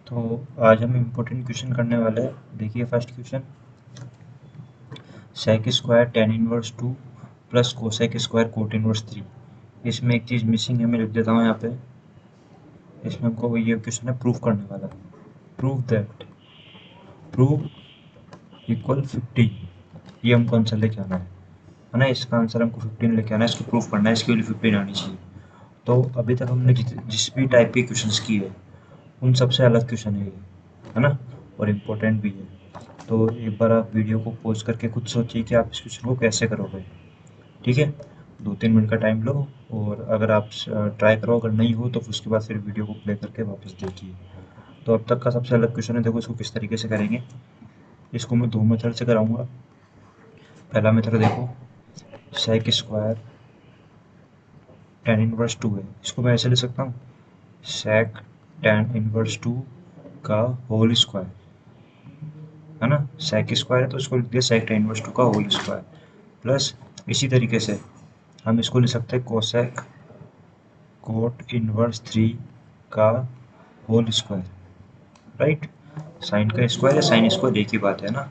तो आज हम इम्पोर्टेंट क्वेश्चन करने वाले हैं। देखिए first question, sec square tan inverse 2 plus cosec square cot inverse 3। इसमें एक चीज़ मिसिंग है, मैं लिख देता हूँ यहाँ पे। इसमें हमको ये क्वेश्चन है प्रूफ करने वाला। प्रूव दैट, प्रूव इक्वल 15, ये हमको आंसर लेके आना है ना। इसका आंसर हमको 15 लेके आना है, इसको प्रूफ करना है, इसकी वैल्यू 15 आनी चाहिए। तो अभी तक हमने जिस भी टाइप के क्वेश्चंस किए हैं उन सबसे अलग क्वेश्चन है ये, है ना, और इम्पोर्टेंट भी है। तो एक बार आप वीडियो को पॉज करके खुद सोचिए कि आप इस क्वेश्चन को कैसे करोगे। ठीक है, 2-3 मिनट का टाइम लो, और अगर आप ट्राई करो, अगर नहीं हो तो फिर उसके बाद फिर वीडियो को प्ले करके वापस देखिए। तो अब तक का सबसे अलग क्वेश्चन है, देखो इसको किस तरीके से करेंगे। इसको मैं दो मेथड से कराऊंगा। पहला मेथड देखो, सेक स्क्वायर टेन इनवर्स 2 है, इसको मैं ऐसे ले सकता हूँ, सेक टेन इनवर्स 2 का होल स्क्वायर, है ना। सेक स्क्वायर है तो इसको लिख दिया सेक टेन इनवर्स 2 का होल स्क्वायर, प्लस इसी तरीके से हम इसको ले सकते हैं कोसेक कोट इनवर्स 3 का होल स्क्वायर, राइट। साइन का स्क्वायर है, साइन स्क्वायर एक ही बात है ना।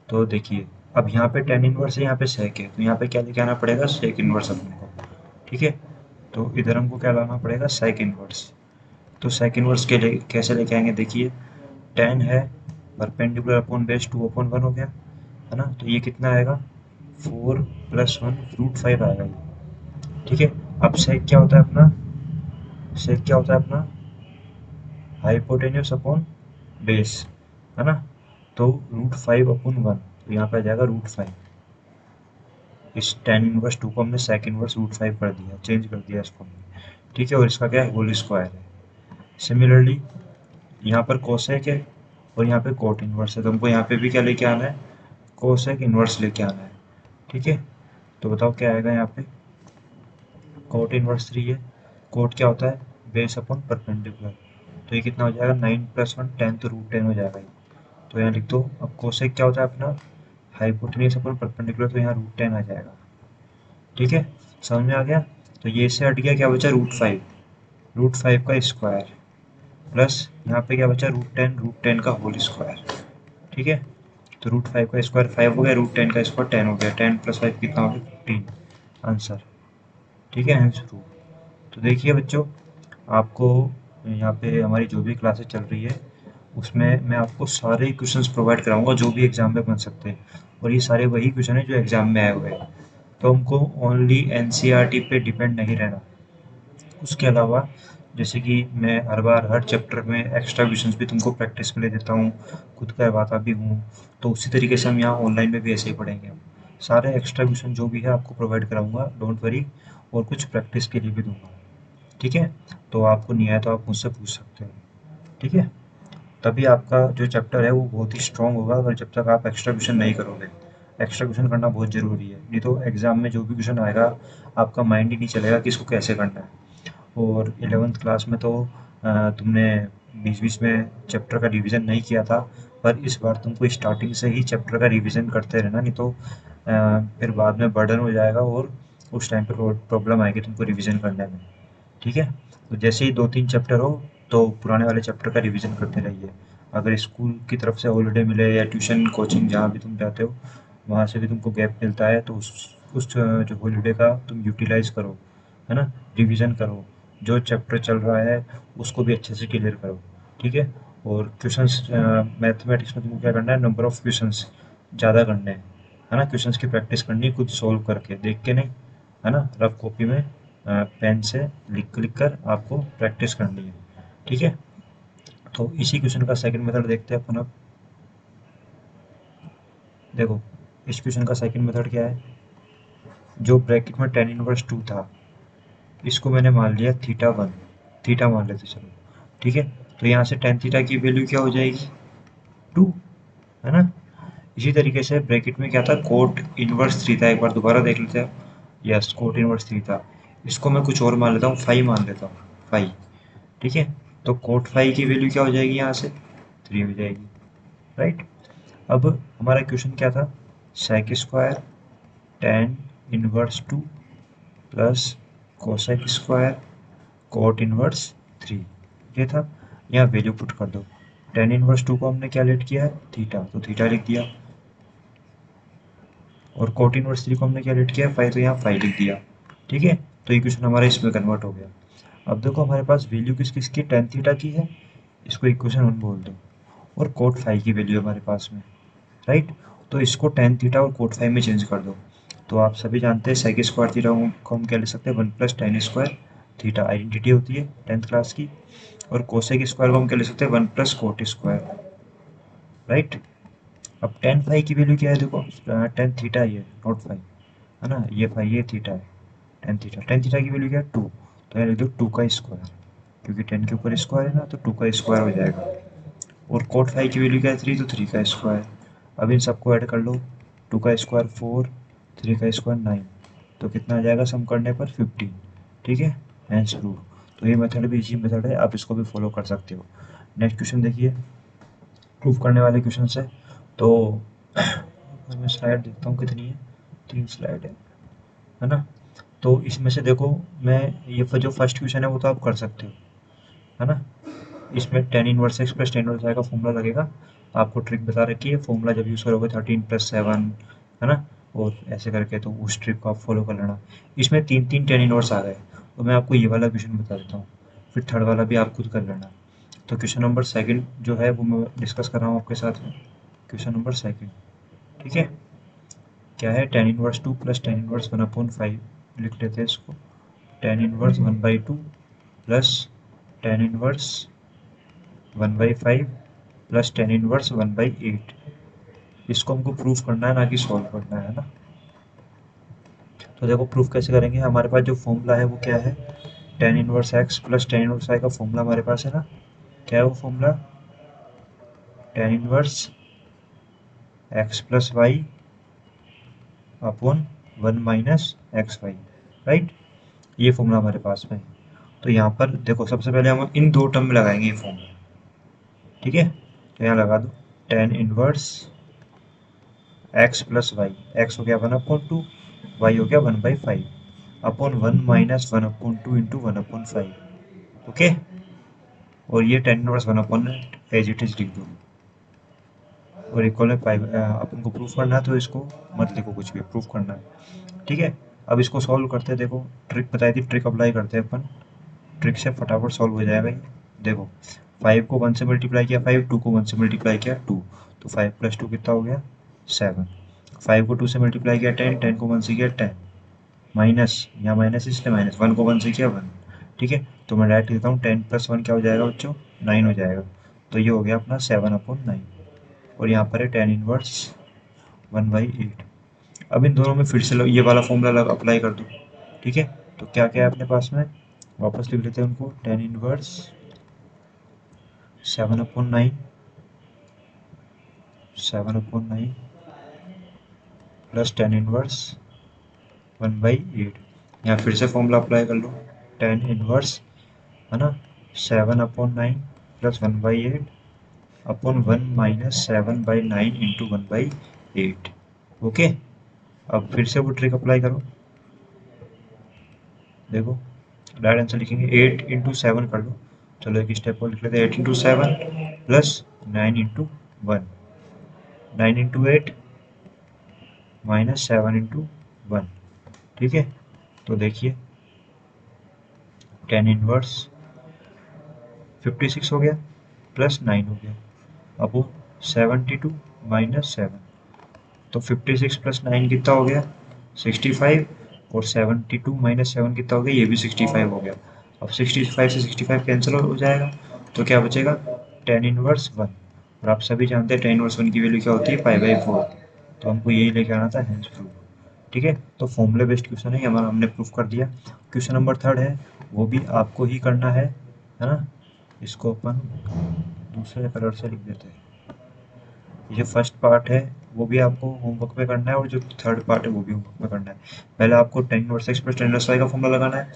तो देखिए, अब यहाँ पे टेन इनवर्स है, यहाँ पे सेक है, तो यहाँ पे क्या लेके आना पड़ेगा, सेक इनवर्स अपन को। ठीक है, तो इधर हमको क्या लाना पड़ेगा, सेक इनवर्स। तो सेक इनवर्स के लिए कैसे लेके आएंगे, देखिए टेन है परपेंडिकुलर अपॉन बेस 2/1 हो गया, है ना। तो ये कितना आएगा, 4+1 √5 आएगा ये। ठीक है, अब सेक क्या होता है अपना, सेक क्या होता है अपना, हाइपोटेन्यूस अपॉन बेस, है ना। तो √5/1, तो यहाँ पे आ जाएगा √5। इस टेन इनवर्स 2 को हमने सेक इनवर्स √5 कर दिया, चेंज कर दिया इसको हमने। ठीक है, और इसका क्या है, होल स्क्वायर है। सिमिलरली यहाँ पर कोसेक है और यहाँ पे कोट इनवर्स है, तो हमको यहाँ पे भी क्या लेके आना है, कोसेक इनवर्स लेके आना है। ठीक है, तो बताओ क्या आएगा यहाँ पे, कोट इनवर्स 3 है। कोट क्या होता है, बेस अपॉन परपेंडिकुलर, तो ये कितना हो जाएगा, 9+1 10, तो √10 हो जाएगा ये। तो यहाँ लिख दो। अब कोसेक क्या होता है अपना, हाइपोटेन्यूस अपॉन परपेंडिकुलर, तो यहाँ √10 आ जाएगा। ठीक है, समझ में आ गया। तो ये इससे हट गया, क्या बचा, √5, √5 का स्क्वायर, प्लस यहाँ पे क्या बचा, √10 का होल स्क्वायर। ठीक है, तो √5 का स्क्वायर 5 हो गया, √10 का स्क्वायर 10 हो गया, 10+5 कितना हो गया, 15 आंसर। ठीक है, आंसर। तो देखिए बच्चों, आपको यहाँ पे हमारी जो भी क्लासेस चल रही है उसमें मैं आपको सारे क्वेश्चंस प्रोवाइड कराऊंगा जो भी एग्जाम में बन सकते हैं, और ये सारे वही क्वेश्चन है जो एग्जाम में आए हुए हैं। तो हमको ओनली एनसीईआरटी पे डिपेंड नहीं रहना। उसके अलावा जैसे कि मैं हर बार हर चैप्टर में एक्स्ट्रा क्वेश्चंस भी तुमको प्रैक्टिस के लिए देता हूँ, खुद करवाता भी हूँ। तो उसी तरीके से हम यहाँ ऑनलाइन में भी ऐसे ही पढ़ेंगे। हम सारे एक्स्ट्रा क्वेश्चन जो भी है आपको प्रोवाइड कराऊंगा, डोंट वरी, और कुछ प्रैक्टिस के लिए भी दूंगा। ठीक है, तो आपको नहीं आया तो आप मुझसे पूछ सकते हो। ठीक है, तभी आपका जो चैप्टर है वो बहुत ही स्ट्रांग होगा, अगर जब तक आप एक्स्ट्रा क्वेश्चन नहीं करोगे। एक्स्ट्रा क्वेश्चन करना बहुत ज़रूरी है, नहीं तो एग्जाम में जो भी क्वेश्चन आएगा आपका माइंड ही नहीं चलेगा कि इसको कैसे करना है। और 11th क्लास में तो तुमने बीच बीच में चैप्टर का रिवीजन नहीं किया था, पर इस बार तुमको स्टार्टिंग से ही चैप्टर का रिवीजन करते रहना, नहीं तो फिर बाद में बर्डन हो जाएगा और उस टाइम पर प्रॉब्लम आएगी तुमको रिवीजन करने में। ठीक है, तो जैसे ही 2-3 चैप्टर हो तो पुराने वाले चैप्टर का रिवीजन करते रहिए। अगर स्कूल की तरफ से हॉलीडे मिले या ट्यूशन कोचिंग जहाँ भी तुम जाते हो वहाँ से भी तुमको गैप मिलता है, तो उस जो हॉलीडे का तुम यूटिलाइज़ करो, है ना। रिवीजन करो, जो चैप्टर चल रहा है उसको भी अच्छे से क्लियर करो। ठीक है, और क्वेश्चंस मैथमेटिक्स में तुमको क्या करना है, नंबर ऑफ क्वेश्चंस ज़्यादा करने हैं, है ना। क्वेश्चंस की प्रैक्टिस करनी है, खुद सॉल्व करके, देख के नहीं, है ना। रफ कॉपी में पेन से लिख लिख कर आपको प्रैक्टिस करनी है। ठीक है, तो इसी क्वेश्चन का सेकंड मेथड देखते हैं अपन अब। देखो, इस क्वेश्चन का सेकंड मेथड क्या है, जो ब्रैकेट में टेन इनवर्स 2 था, इसको मैंने मान लिया θ1, थीटा मान लेते चलो। ठीक है, तो यहाँ से टेन थीटा की वैल्यू क्या हो जाएगी, 2, है ना। इसी तरीके से ब्रैकेट में क्या था, कोट इनवर्स 3 था, एक बार दोबारा देख लेते हैं। यस, कोट इनवर्स 3 था, इसको मैं कुछ और मान लेता हूँ, 5 मान लेता हूँ, 5। ठीक है, तो कोट 5 की वैल्यू क्या हो जाएगी, यहाँ से 3 हो जाएगी, राइट। अब हमारा क्वेश्चन क्या था, sec square tan inverse 2 plus cosec square cot inverse 3, ये था। यहाँ वैल्यू पुट कर दो, टेन इनवर्स टू को हमने क्या लेट किया है, थीटा, तो थीटा लिख दिया। और कोट इनवर्स थ्री को हमने क्या लेट किया है, फाइव, तो यहाँ फाइव लिख दिया। ठीक है, तो इक्वेशन हमारा इसमें कन्वर्ट हो गया। अब देखो हमारे पास वैल्यू किस किस की, टेन थीटा की है, इसको इक्वेशन वन बोल दो, और कोट फाइव की वैल्यू हमारे पास में, राइट। तो इसको टेन थीटा और कोट फाइव में चेंज कर दो। तो आप सभी जानते हैं सेक स्क्वायर थीटा को हम क्या ले सकते हैं, one plus ten square theta, identity होती है टेंथ क्लास की। और कोसेक स्क्वायर को हम क्या ले सकते हैं, one plus coat square, right. अब टेन फाइव की वैल्यू क्या है, देखो टेन थीटा ही है, नॉट फाइव, है ना, ये फाइव, ये थीटा है, टेन थीटा की वैल्यू क्या है, टू, तो यहाँ लिख दो टू का स्क्वायर, क्योंकि टेन के ऊपर स्क्वायर है ना, तो टू का स्क्वायर हो जाएगा। और कोट फाइव की वैल्यू क्या है, थ्री, तो थ्री का स्क्वायर। अब इन सबको ऐड कर लो, टू का स्क्वायर फोर, थ्री का स्क्वायर नाइन, तो कितना आ जाएगा सम करने पर, 15। ठीक है, हैंस प्रूव। तो ये मेथड भी इजी मेथड है, आप इसको भी फॉलो कर सकते हो। नेक्स्ट क्वेश्चन देखिए, प्रूफ करने वाले क्वेश्चन है। तो मैं स्लाइड देखता हूँ कितनी है, तीन स्लाइड है ना। तो इसमें से देखो, मैं ये जो फर्स्ट क्वेश्चन है वो तो आप कर सकते हो, है ना। इसमें tan inverse x plus tan inverse y का फॉर्मूला लगेगा। आपको ट्रिक बता रखी है, फॉर्मूला जब यूज़ करोगे 13+7, है ना, और ऐसे करके, तो उस ट्रिक को आप फॉलो कर लेना। इसमें तीन तीन टेन इनवर्स आ गए, तो मैं आपको ये वाला क्वेश्चन बता देता हूँ, फिर थर्ड वाला भी आप खुद कर लेना। तो क्वेश्चन नंबर सेकंड जो है वो मैं डिस्कस कर रहा हूँ आपके साथ में, क्वेश्चन नंबर सेकंड। ठीक है, क्या है, tan inverse two plus tan inverse one upon five, लिख लेते हैं इसको, tan inverse one by two plus tan inverse one by five plus tan inverse one by eight. इसको हमको प्रूफ करना है, ना कि सॉल्व करना है ना। तो देखो प्रूफ कैसे करेंगे, हमारे पास जो फॉर्मूला है वो क्या है, tan inverse x plus tan inverse y का फॉर्मूला हमारे पास है ना। क्या है वो formula, tan inverse x plus y upon one minus x y, right. ये फॉर्मूला हमारे पास में है। तो यहाँ पर देखो, सबसे पहले हम इन दो टर्म में लगाएंगे ये फॉर्मूला। ठीक है, तो यहाँ लगा दो, tan inverse x plus y, x हो गया वन अपॉन टू, वाई हो गया one by five upon one minus one upon two into one upon five. Okay, और ये tan inverse one upon as it is लिख दो, और equal में फाइव। अपन को प्रूफ करना है तो इसको मत लिखो कुछ भी, प्रूफ करना है। ठीक है, अब इसको सॉल्व करते हैं। देखो ट्रिक बताई थी, ट्रिक अप्लाई करते हैं अपन, ट्रिक से फटाफट सॉल्व हो जाएगा ये। देखो, फाइव को वन से मल्टीप्लाई किया फाइव, टू को वन से मल्टीप्लाई किया टू, तो फाइव प्लस टू कितना हो गया, सेवन। फाइव को टू से मल्टीप्लाई किया टेन, टेन को वन से किया टेन, माइनस, यहाँ माइनस इसलिए माइनस, वन को वन से किया वन। ठीक है, तो मैं डायरेक्ट लिखता हूँ, टेन प्लस वन क्या हो जाएगा बच्चों, नाइन हो जाएगा। तो ये हो गया अपना सेवन अपॉन नाइन, और यहाँ पर है tan inverse one by eight. अब इन दोनों में फिर से ये वाला फॉर्मूला अप्लाई कर दो। ठीक है, तो क्या क्या है अपने पास में, वापस लिख लेते हैं उनको, tan inverse seven upon nine, seven upon nine plus tan inverse one by eight. यहाँ फिर से फॉर्मूला अप्लाई कर लो, टेन इनवर्स, है ना, seven upon nine plus one by eight upon one minus seven by nine into one by eight. Okay, अब फिर से वो ट्रिक अप्लाई करो। देखो डायरेक्ट आंसर लिखेंगे, एट इंटू सेवन कर लो। चलो एक स्टेप और लिख लेते हैं, eight into seven plus nine into one, nine into eight minus seven into one. ठीक है, तो देखिए टेन इनवर्स 56 हो गया प्लस नाइन हो गया, अब 72 माइनस सेवन, तो 56 प्लस नाइन कितना हो गया, 65, और 72 माइनस सेवन कितना हो गया, ये भी 65 हो गया। अब 65 से 65 कैंसिल हो जाएगा, तो क्या बचेगा, टेन इनवर्स वन। और आप सभी जानते हैं टेन इनवर्स वन की वैल्यू क्या होती है, पाई बाई फोर। तो हमको यही लेके आना था, हैंस प्रूफ। ठीक है, तो फॉर्मूले बेस्ड क्वेश्चन है, हमारा हमने प्रूफ कर दिया। क्वेश्चन नंबर थर्ड है, वो भी आपको ही करना है ना। इसको अपन दूसरे कलर से लिख देते हैं। ये फर्स्ट पार्ट है वो भी आपको होमवर्क में करना है, और जो थर्ड पार्ट है वो भी होमवर्क में करना है। पहले आपको tan inverse x plus tan inverse y का फॉर्मूला लगाना है,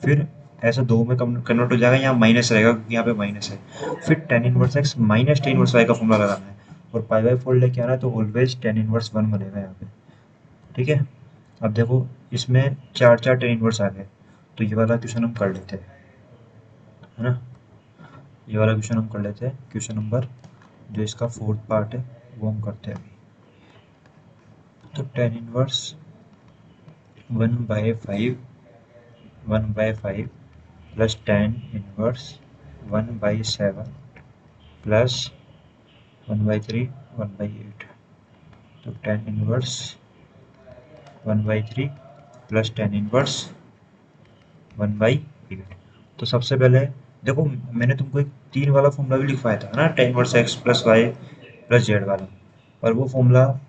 फिर ऐसा दो में कन्वर्ट हो जाएगा, यहाँ माइनस रहेगा क्योंकि यहाँ पे माइनस है। फिर tan inverse x minus tan inverse y का फॉर्मूला लगाना है, और पाई बाई फोर लेके आना है, तो ऑलवेज टेन इनवर्स वन बनेगा यहाँ पे। ठीक है, अब देखो इसमें चार चार टेन इनवर्स आ गए, तो ये वाला क्वेश्चन हम कर लेते हैं, है ना। ये वाला क्वेश्चन हम कर लेते हैं, क्वेश्चन नंबर जो इसका फोर्थ पार्ट है वो हम करते हैं अभी। तो tan inverse 1/5 plus tan inverse 1/7 plus 1/3 1/8। तो tan inverse 1/3 plus tan inverse 1/8। तो सबसे पहले देखो, मैंने तुमको एक 3 वाला फॉर्मूला भी लिखवाया था ना, tan inverse x plus y plus z वाला, पर वो फॉर्मूला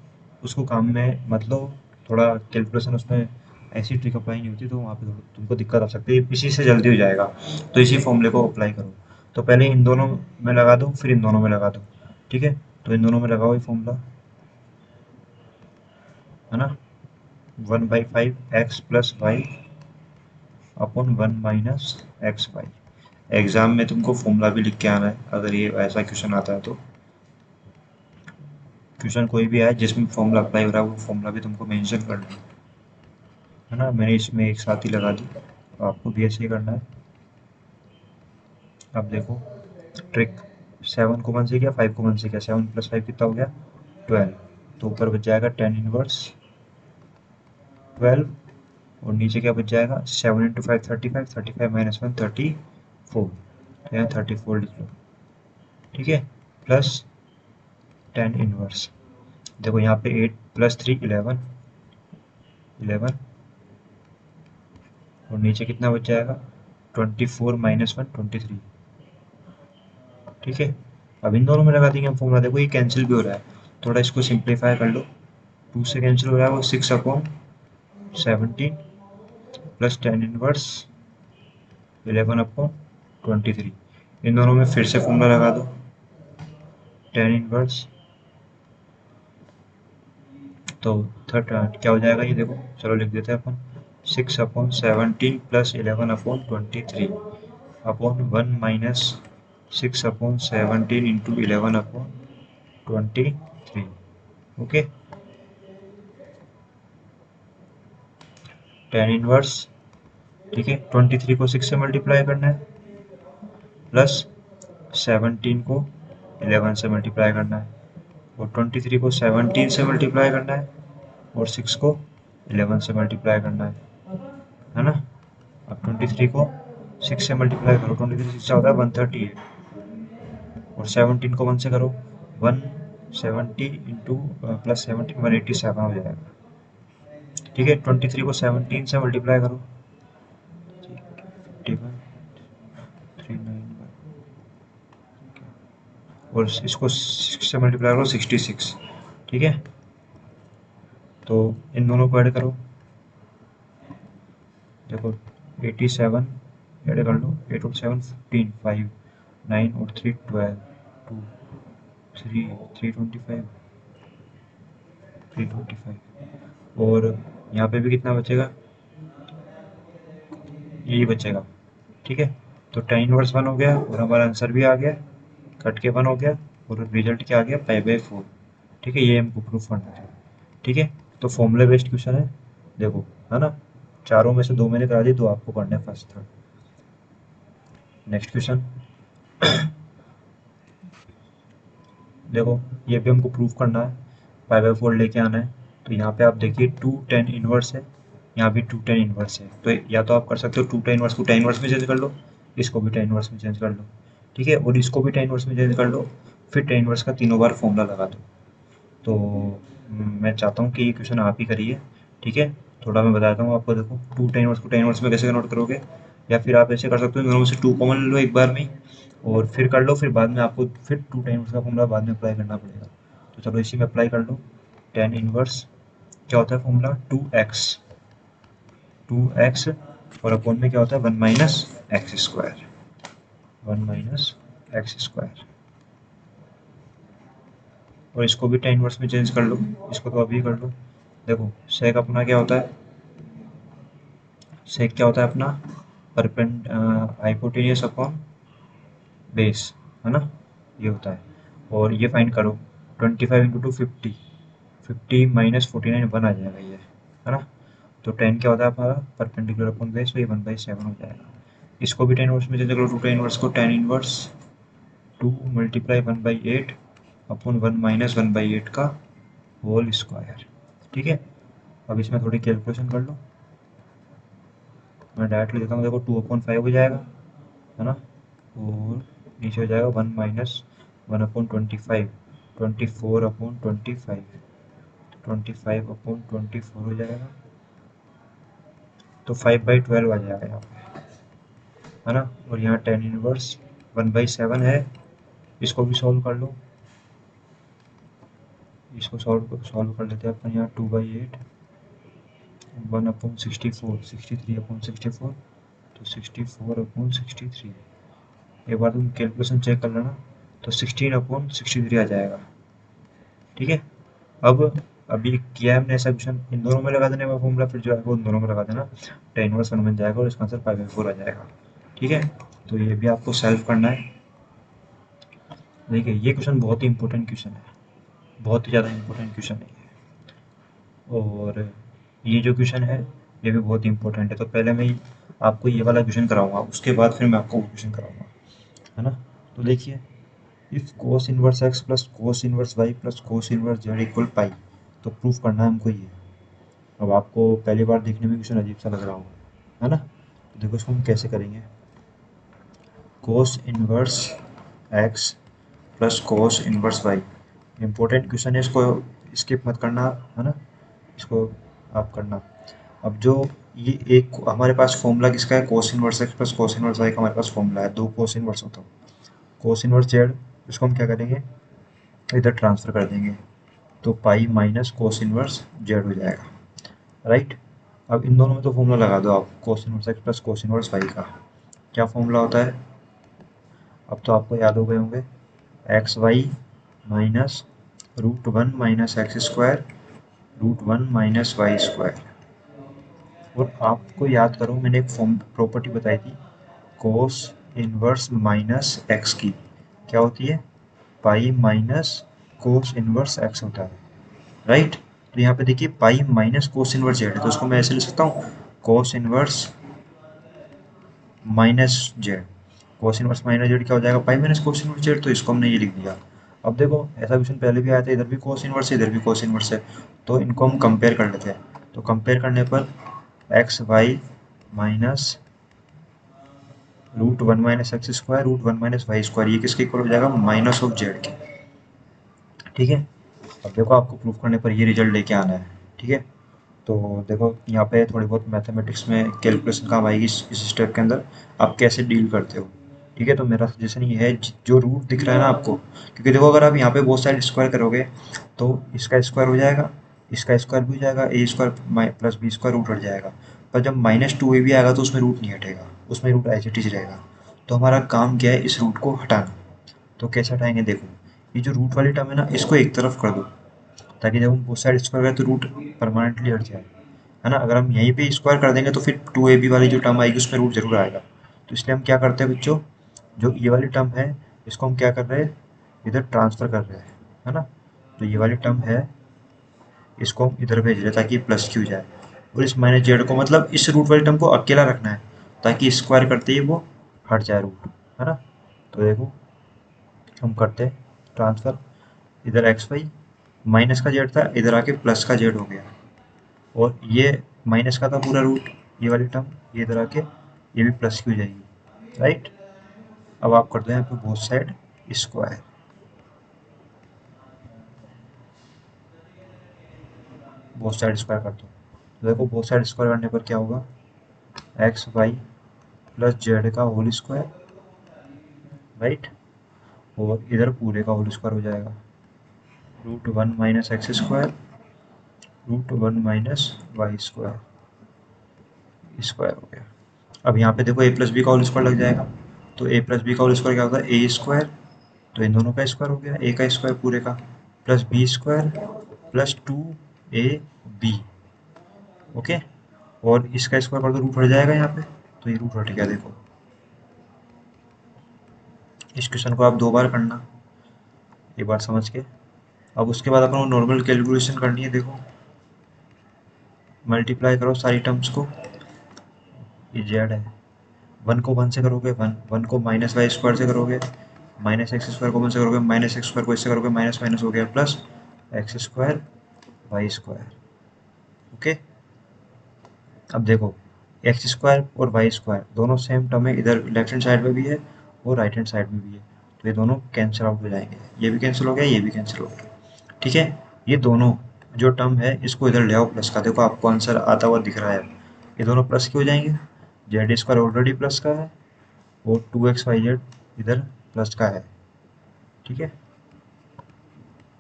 उसको काम में मतलब थोड़ा कैलकुलेशन उसमें ऐसी ट्रिक अप्लाई नहीं होती, तो वहाँ पे थोड़ा तुमको दिक्कत आ सकती है। इसी से जल्दी हो जाएगा, तो इसी फॉर्मूले को अप्लाई करो। तो पहले इन दोनों में लगा दो, फिर इन दोनों में लगा दो, ठीक है। तो इन दोनों में लगाओ ये फॉर्मूला, है ना, 1/5 x plus y upon 1 minus x y. Exam में तुमको फॉर्मूला भी लिख के आना है, अगर ये ऐसा क्वेश्चन आता है तो। क्वेश्चन कोई भी आए जिसमें फॉर्मूला अप्लाई हो रहा है, वो फॉर्मूला भी तुमको मेंशन करना है ना। मैंने इसमें एक साथ ही लगा दी, तो आपको भी ऐसे ही करना है। अब देखो ट्रिक, 7 को 1 से किया, 5 को 1 से किया, 7 प्लस 5 कितना हो गया 12। तो ऊपर बच जाएगा टेन इनवर्स 12, और नीचे क्या बच जाएगा 7 इंटू 5 35, 35 माइनस 1 34। तो यहाँ 34 लिख लो, ठीक है, प्लस टेन इनवर्स। देखो यहाँ पे 8 प्लस 3 11, 11, और नीचे कितना बच जाएगा 24 माइनस 1 23, ठीक है। अब इन दोनों में लगा देंगे हम फॉर्मूला। देखो ये कैंसिल भी हो रहा है, थोड़ा इसको सिंप्लीफाई कर लो। 2 से कैंसिल हो रहा है वो 6 upon 17 plus tan inverse 11 upon 23। इन दोनों में फिर से फॉर्मूला लगा दो, टेन इनवर्स, तो थर्ड क्या हो जाएगा ये देखो, चलो लिख देते हैं अपन, 6 upon 17 plus 11 upon 23 upon 1 minus 6 upon 17 into 11 upon 23। Okay, tan inverse, ठीक है, 23 को 6 से मल्टीप्लाई करना है, प्लस 17 को 11 से मल्टीप्लाई करना है, और 23 को 17 से मल्टीप्लाई करना है, और 6 को 11 से मल्टीप्लाई करना है ना। अब 23 को 6 से मल्टीप्लाई करो, 23 6 होता है 138, और 17 को 1 से करो 170 इंटू प्लस 17 187 हो जाएगा, ठीक है। 23 को 17 से मल्टीप्लाई करो, 51 391, और इसको 6 से मल्टीप्लाई करो 66, ठीक है। तो इन दोनों को ऐड करो, देखो 87 ऐड कर लो, 8 और 7 15, 5 9 और 3 12 2 3 325 325, और यहाँ पे भी कितना बचेगा, यही बचेगा, ठीक है। तो tan इनवर्स 1 हो गया, और हमारा आंसर भी आ गया, कट के 1 हो गया, और रिजल्ट क्या आ गया π/4, ठीक है। ये हमको प्रूफ करना था, ठीक है। तो फॉर्मूले बेस्ड क्वेश्चन है, देखो, है ना, चारों में से 2 मैंने करा दी, 2 आपको पढ़ना है फर्स्ट थर्ड। नेक्स्ट क्वेश्चन, देखो ये भी हमको प्रूफ करना है, π/4 लेके आना है। तो यहाँ पे आप देखिए 2 tan इनवर्स है, यहाँ भी 2 tan इनवर्स है, तो या तो आप कर सकते हो 2 tan इनवर्स को tan इनवर्स में चेंज कर लो, इसको भी tan इनवर्स में चेंज कर लो, ठीक है, और इसको भी tan इनवर्स में चेंज कर लो, फिर tan इनवर्स का तीनों बार फॉर्मूला लगा दो। तो मैं चाहता हूँ कि ये क्वेश्चन आप ही करिए, ठीक है। थोड़ा मैं बताता हूँ आपको, देखो 2 tan इनवर्स को tan इनवर्स में कैसे कन्वर्ट करोगे, या फिर आप ऐसे कर सकते हो, दोनों में से 2 कॉमन ले लो एक बार में, और फिर कर लो, फिर बाद में आपको फिर 2 tan इनवर्स का फॉर्मूला बाद में अप्लाई करना पड़ेगा। तो चलो इसी में अप्लाई कर लो, tan इनवर्स क्या होता है फॉर्मूला 2x और अपॉन में क्या होता है 1 minus x square, 1 minus x square, और इसको भी tan इनवर्स में चेंज कर लो, इसको तो अभी कर लो। देखो सेक अपना क्या होता है, सेक क्या होता है अपना हाइपोटेनियस अपॉन बेस, है ना, ये होता है। और ये फाइंड करो 25 इंटू 2 50, 50 माइनस 49 1 आ जाएगा ये, है ना। तो 10 क्या होता है हमारा परपेंडिकुलर अपॉन बेस, तो ये 1/7 हो जाएगा। इसको भी tan इनवर्स में चेंज करो, 2 tan इनवर्स को tan inverse 2 multiply 1/8 upon 1 minus 1/8 का होल स्क्वायर। ठीक है, अब इसमें थोड़ी कैलकुलेशन कर लो। मैं डायरेक्ट लिख देता हूँ, देखो 2/5 हो जाएगा, है ना, और नीचे हो जाएगा 1 माइनस 1/25, 24/25, 25/24 हो जाएगा, तो 5/12 आ जाएगा यहाँ पे, है ना। और यहाँ tan इनवर्स 1/7 है, इसको भी सॉल्व कर लो। इसको सॉल्व कर लेते हैं अपन। यहाँ 2/8 1/64 63/64, तो 64/63। एक बार तुम कैलकुलेशन चेक कर लेना, तो 16/63 आ जाएगा। ठीक है, अब अभी किया है हमने ऐसा क्वेश्चन, इन दोनों में लगा देने का फॉर्मूला, फिर जो है वो इन दोनों में लगा देना, tan इनवर्स 1 बन जाएगा और इसका आंसर 5/4 आ जाएगा। ठीक है, तो ये भी आपको सॉल्व करना है। देखिए ये क्वेश्चन बहुत ही इंपॉर्टेंट क्वेश्चन है, बहुत ही ज़्यादा इंपॉर्टेंट क्वेश्चन है ये। और ये जो क्वेश्चन है ये भी बहुत इंपॉर्टेंट है, तो पहले मैं आपको ये वाला क्वेश्चन कराऊंगा, उसके बाद फिर मैं आपको वो क्वेश्चन कराऊंगा, है ना। तो देखिए, if cos inverse x plus cos inverse y plus cos inverse z equal pi, तो प्रूफ करना है हमको ये। अब आपको पहली बार देखने में क्वेश्चन अजीब सा लग रहा होगा, है ना, तो देखो इसको हम कैसे करेंगे। Cos inverse x plus cos inverse y, important question है, इसको स्किप मत करना, है ना, इसको आप करना। अब जो ये एक हमारे पास फॉर्मूला किसका है, cos inverse x plus cos inverse y का हमारे पास फॉर्मूला है, दो कोस इनवर्स होता है, कोस इनवर्स जेड, इसको हम क्या करेंगे, इधर ट्रांसफर कर देंगे, तो pi minus cos inverse Z हो जाएगा, राइट। अब इन दोनों में तो फॉर्मूला लगा दो आप, cos inverse x plus cos inverse y का क्या फॉर्मूला होता है, अब तो आपको याद हो गए होंगे, x y minus √1 minus x square √1 minus y square. और आपको याद करो, मैंने एक फॉर्म प्रॉपर्टी बताई थी, कोस इनवर्स माइनस एक्स की क्या होती है, pi minus cos inverse x होता है, राइट। तो यहाँ पे देखिए pi minus cos inverse Z है, तो उसको मैं ऐसे लिख सकता हूँ, cos inverse minus Z, cos inverse minus Z क्या हो जाएगा, pi minus cos inverse Z, तो इसको हमने ये लिख दिया। अब देखो ऐसा क्वेश्चन पहले भी आया था, इधर भी कोस इनवर्स है इधर भी कोस इनवर्स है, तो इनको हम कंपेयर कर लेते हैं। तो कंपेयर करने पर x y minus √1 minus x square √1 minus y square, ये किसके इक्वल हो जाएगा, माइनस ऑफ जेड के। ठीक है, अब देखो आपको प्रूफ करने पर ये रिजल्ट लेके आना है। ठीक है, तो देखो यहाँ पे थोड़ी बहुत मैथमेटिक्स में कैलकुलेशन काम आएगी इस स्टेप के अंदर, आप कैसे डील करते हो। ठीक है, तो मेरा सजेशन ये है, जो रूट दिख रहा है ना आपको, क्योंकि देखो अगर आप यहाँ पे बहुत साइड स्क्वायर करोगे तो इसका स्क्वायर हो जाएगा, इसका स्क्वायर भी हो जाएगा, a square plus b square root हट जाएगा, पर जब -2a भी आएगा तो उसमें रूट नहीं हटेगा, उसमें रूट एज इट इज रहेगा। तो हमारा काम क्या है, इस रूट को हटाना। तो कैसे हटाएंगे, देखो ये जो रूट वाली टर्म है ना, इसको एक तरफ कर दो, ताकि जब हम बोथ साइड स्क्वायर करें तो रूट परमानेंटली हट जाए, है ना। अगर हम यहीं पे स्क्वायर कर देंगे तो फिर 2ab वाली जो टर्म आएगी उसमें रूट जरूर आएगा। तो इसलिए हम क्या करते हैं बच्चों, जो ये वाली टर्म है इसको हम क्या कर रहे हैं, इधर ट्रांसफर कर रहे हैं, है ना। तो ये वाली टर्म है इसको हम इधर भेज रहे हैं ताकि प्लस क्यू जाए, और इस माइनस जेड को मतलब इस रूट वाली टर्म को अकेला रखना है, ताकि स्क्वायर करते ही वो हट जाए रूट, है ना। तो देखो हम करते हैं ट्रांसफर, इधर एक्स वाई माइनस का जेड था, इधर आके प्लस का जेड हो गया, और ये माइनस का था पूरा रूट, ये वाली टर्म ये इधर आके ये भी प्लस की हो जाएगी, राइट। अब आप कर दो यहाँ पे both side square, both side square कर दो, तो देखो बोथ साइड स्क्वायर करने पर क्या होगा, एक्स वाई प्लस जेड का होल स्क्वायर, राइट, और इधर पूरे का होल स्क्वायर हो जाएगा, √1 minus x square √1 minus y square, square हो गया। अब यहाँ पे देखो ए प्लस बी का होल स्क्वायर लग जाएगा, तो ए प्लस बी का होल स्क्वायर क्या होता है, ए स्क्वायर, तो इन दोनों का स्क्वायर हो गया, ए का स्क्वायर पूरे का plus b square plus 2ab, okay. और इसका स्क्वायर कर दो, रूट हट जाएगा यहाँ पे, तो ये रूट हट गया। देखो इस क्वेश्चन को आप 2 बार करना, एक बार समझ के। अब उसके बाद अपन को नॉर्मल कैलकुलेशन करनी है, देखो मल्टीप्लाई करो सारी टर्म्स को, ये जेड है, 1 को 1 से करोगे 1, 1 को माइनस वाई स्क्वायर से करोगे माइनस एक्स स्क्वायर कॉमन से करोगे, माइनस एक्स स्क्वायर को इससे करोगे माइनस माइनस हो गया plus x square y square. Okay, अब देखो एक्स स्क्वायर और वाई स्क्वायर दोनों सेम टर्म है, इधर लेफ्ट हैंड साइड में भी है और राइट हैंड साइड में भी है, तो ये दोनों कैंसिल आउट हो जाएंगे, ये भी कैंसिल हो गया, ये भी कैंसिल हो गया। ठीक है, ये दोनों जो टर्म है इसको इधर ले आओ प्लस का, देखो आपको आंसर आता हुआ दिख रहा है, ये दोनों प्लस के हो जाएंगे, जेड स्क्वायर ऑलरेडी प्लस का है और 2xyz इधर प्लस का है। ठीक है,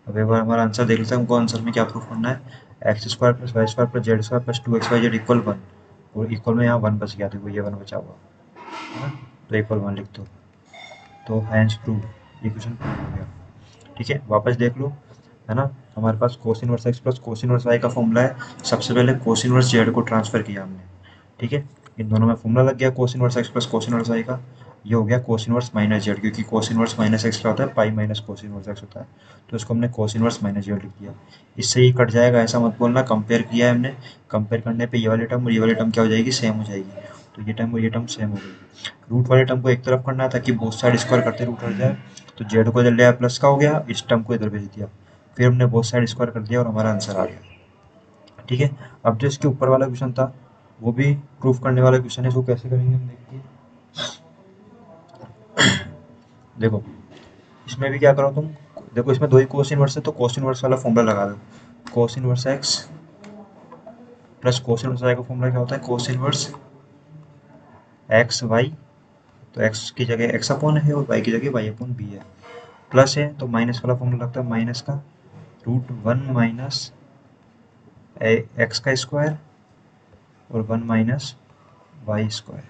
अब एक बार हमारा आंसर देख लेते हैं, हमको आंसर में क्या प्रूफ करना है, x square plus y square plus z square plus 2xyz equal 1, और इक्वल में यहाँ 1 बच गया, देखो ये 1 बचा हुआ है ना, तो इक्वल 1 लिख दो, तो हैंस प्रूव, ये क्वेश्चन प्रूव हो गया। ठीक है, वापस देख लो, है ना, हमारे पास cos inverse x plus cos inverse y का फॉर्मूला है, सबसे पहले कोस इनवर्स जेड को ट्रांसफर किया हमने। ठीक है, इन दोनों में फॉर्मूला लग गया cos inverse x plus cos inverse y का, ये हो गया कोस इनवर्स माइनस जेड, क्योंकि कोस इनवर्स माइनस एक्स क्या होता है, pi minus cos inverse x होता है, तो इसको हमने कोस इनवर्स माइनस जेड लिख दिया। इससे ही कट जाएगा ऐसा मत बोलना, कंपेयर किया है हमने, कंपेयर करने पे ये वाली टर्म और ये वाली टर्म क्या हो जाएगी, सेम हो जाएगी, तो ये टर्म और ये टर्म सेम हो गई। रूट वाले टर्म को एक तरफ करना है ताकि बोथ साइड स्क्वायर करते रूट हट जाए, तो जेड को इधर ले आया प्लस का हो गया, इस टर्म को इधर भेज दिया, फिर हमने बोथ साइड स्क्वायर कर दिया और हमारा आंसर आ गया। ठीक है, अब जो इसके ऊपर वाला क्वेश्चन था वो भी प्रूफ करने वाला क्वेश्चन है, इसको कैसे करेंगे हम देखिए। देखो इसमें भी क्या करो तुम, देखो इसमें दो ही कोस इनवर्स है, तो कोस इनवर्स वाला फॉर्मूला लगा दो, cos inverse x plus cos inverse y का फॉर्मूला क्या होता है, कोस इनवर्स एक्स वाई, तो एक्स की जगह एक्स अपॉन है और वाई की जगह वाई अपॉन बी है, प्लस है तो माइनस वाला फॉर्मूला लगता है माइनस का रूट 1 माइनस एक्स का स्क्वायर और 1 माइनस वाई स्क्वायर।